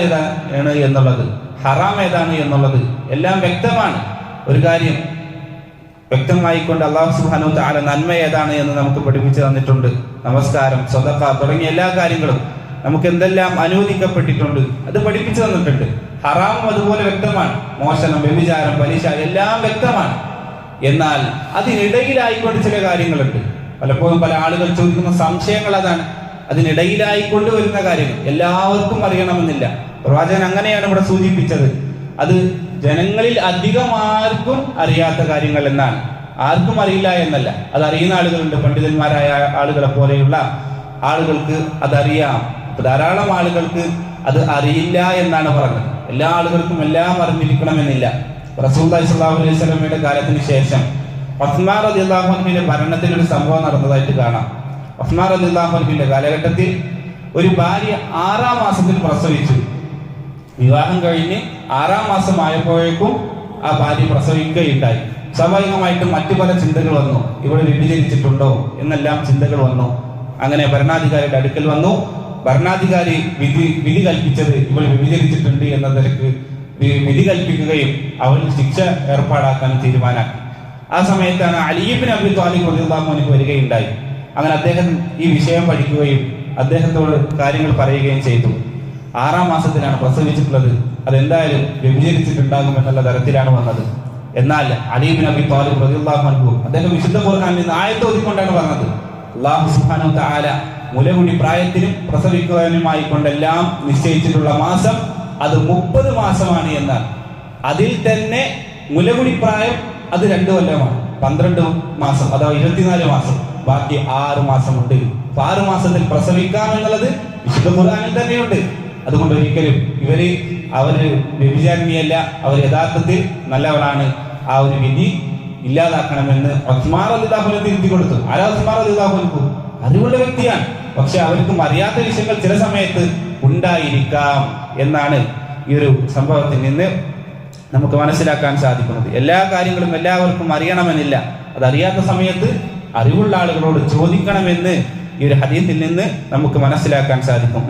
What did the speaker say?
ഏതാണ് എന്നുള്ളത്, ഹറാം ഏതാണ് എന്നുള്ളത് എല്ലാം വ്യക്തമാണ്. ഒരു കാര്യം വ്യക്തമായിക്കൊണ്ട് അല്ലാഹു സുബ്ഹാനഹു വ തആല നന്മ ഏതാണ് എന്ന് നമുക്ക് പഠിപ്പിച്ചു തന്നിട്ടുണ്ട്. നമസ്കാരം, സദഖ തുടങ്ങിയ എല്ലാ കാര്യങ്ങളും നമുക്ക് എന്തെല്ലാം അനുവദിക്കപ്പെട്ടിട്ടുണ്ട് അത് പഠിപ്പിച്ചു തന്നിട്ടുണ്ട്. ഹറാമും അതുപോലെ വ്യക്തമാണ്. മോഷണം, വ്യഭിചാരം, പലിശ എല്ലാം വ്യക്തമാണ്. എന്നാൽ അതിനിടയിലായിക്കൊണ്ട് ചില കാര്യങ്ങളുണ്ട്. പലപ്പോഴും പല ആളുകൾ ചോദിക്കുന്ന സംശയങ്ങൾ അതാണ്. അതിനിടയിലായിക്കൊണ്ട് വരുന്ന കാര്യങ്ങൾ എല്ലാവർക്കും അറിയണമെന്നില്ല. പ്രവാചകൻ അങ്ങനെയാണ് ഇവിടെ സൂചിപ്പിച്ചത്. അത് ജനങ്ങളിൽ അധികം ആർക്കും അറിയാത്ത കാര്യങ്ങൾ എന്നാണ്. ആർക്കും അറിയില്ല എന്നല്ല, അത് അറിയുന്ന ആളുകളുണ്ട്. പണ്ഡിതന്മാരായ ആളുകളെ പോലെയുള്ള ആളുകൾക്ക് അതറിയാം. ധാരാളം ആളുകൾക്ക് അത് അറിയില്ല എന്നാണ് പറഞ്ഞത്. എല്ലാ ആളുകൾക്കും എല്ലാം അറിഞ്ഞിരിക്കണമെന്നില്ല. റസൂലുള്ളാഹി സ്വല്ലല്ലാഹു അലൈഹി വസല്ലമയുടെ കാലത്തിന് ശേഷം ഉസ്മാൻ റളിയല്ലാഹു അൻഹുവിന്റെ ഭരണത്തിൽ ഒരു സംഭവം നടന്നതായിട്ട് കാണാം. ഉസ്മാൻ റളിയല്ലാഹു അൻഹുവിന്റെ കാലഘട്ടത്തിൽ ഒരു ഭാര്യ 6-ാം മാസത്തിൽ പ്രസവിച്ചു. വിവാഹം കഴിഞ്ഞ് 6-ാം മാസമായപ്പോഴേക്കും ആ ഭാര്യ പ്രസവിക്കുകയുണ്ടായി. സ്വാഭാവികമായിട്ടും മറ്റു പല ചിന്തകൾ വന്നു. ഇവിടെ വ്യഭിചരിച്ചിട്ടുണ്ടോ എന്നെല്ലാം ചിന്തകൾ വന്നു. അങ്ങനെ ഭരണാധികാരിയുടെ അടുക്കൽ വന്നു. ഭരണാധികാരി വിധി കൽപ്പിച്ചത് ഇവൾ വ്യഭിചരിച്ചിട്ടുണ്ട് എന്ന നിലക്ക് വിധി കൽപ്പിക്കുകയും അവന് ശിക്ഷ ഏർപ്പാടാക്കാനും തീരുമാനമാക്കി. ആ സമയത്താണ് അലി ഇബ്നു അബീ ത്വാലിബ് റളിയല്ലാഹു അൻഹു വരികയുണ്ടായി. അങ്ങനെ അദ്ദേഹം ഈ വിഷയം പഠിക്കുകയും അദ്ദേഹത്തോട് കാര്യങ്ങൾ പറയുകയും ചെയ്തു. 6-ാം മാസത്തിലാണ് പ്രസവിച്ചിട്ടുള്ളത്. അതെന്തായാലും വ്യഭിചരിച്ചിട്ടുണ്ടാകും എന്നുള്ള തരത്തിലാണ് വന്നത്. എന്നാൽ അലി ഇബ്നു അബീ ത്വാലിബ് റളിയല്ലാഹു അൻഹു അദ്ദേഹം വിശുദ്ധ ഖുർആനിൽ നിന്ന് ആയത്ത് ഓതിക്കൊണ്ടാണ് പറഞ്ഞത്. അല്ലാഹു സുബ്ഹാനഹു വ തആല മുലകുടി പ്രായത്തിനും പ്രസവിക്കുവാനുമായി കൊണ്ടെല്ലാം നിശ്ചയിച്ചിട്ടുള്ള മാസം അത് 30 മാസമാണ് എന്നാൽ അതിൽ തന്നെ മുലകുടി പ്രായം അത് 2 കൊല്ലമാണ്. 12 മാസം അഥവാ 24 മാസം. ബാക്കി 6 മാസമുണ്ട്. 6 മാസത്തിൽ പ്രസവിക്കാം എന്നുള്ളത് വിശുദ്ധ ഖുർആനിൽ തന്നെയുണ്ട്. അതുകൊണ്ട് ഒരിക്കലും അവര് വ്യഭിചാരിണിയല്ല, അവർ യഥാർത്ഥത്തിൽ നല്ലവരാണ്. ആ ഒരു വിധി ഇല്ലാതാക്കണമെന്ന് ഉസ്മാൻ റളിയല്ലാഹു അൻഹു തിരുത്തി കൊടുത്തു. ആരാ ഉസ്മാൻ റളിയല്ലാഹു അൻഹു? അറിവുള്ള വ്യക്തിയാണ്. പക്ഷെ അവർക്കും അറിയാത്ത വിഷയങ്ങൾ ചില സമയത്ത് ഉണ്ടായിരിക്കാം എന്നാണ് ഈ ഒരു സംഭവത്തിൽ നിന്ന് നമുക്ക് മനസ്സിലാക്കാൻ സാധിക്കുന്നത്. എല്ലാ കാര്യങ്ങളും എല്ലാവർക്കും അറിയണമെന്നില്ല. അതറിയാത്ത സമയത്ത് അറിവുള്ള ആളുകളോട് ചോദിക്കണമെന്ന് ഈ ഒരു ഹദീസിൽ നിന്ന് നമുക്ക് മനസ്സിലാക്കാൻ സാധിക്കും.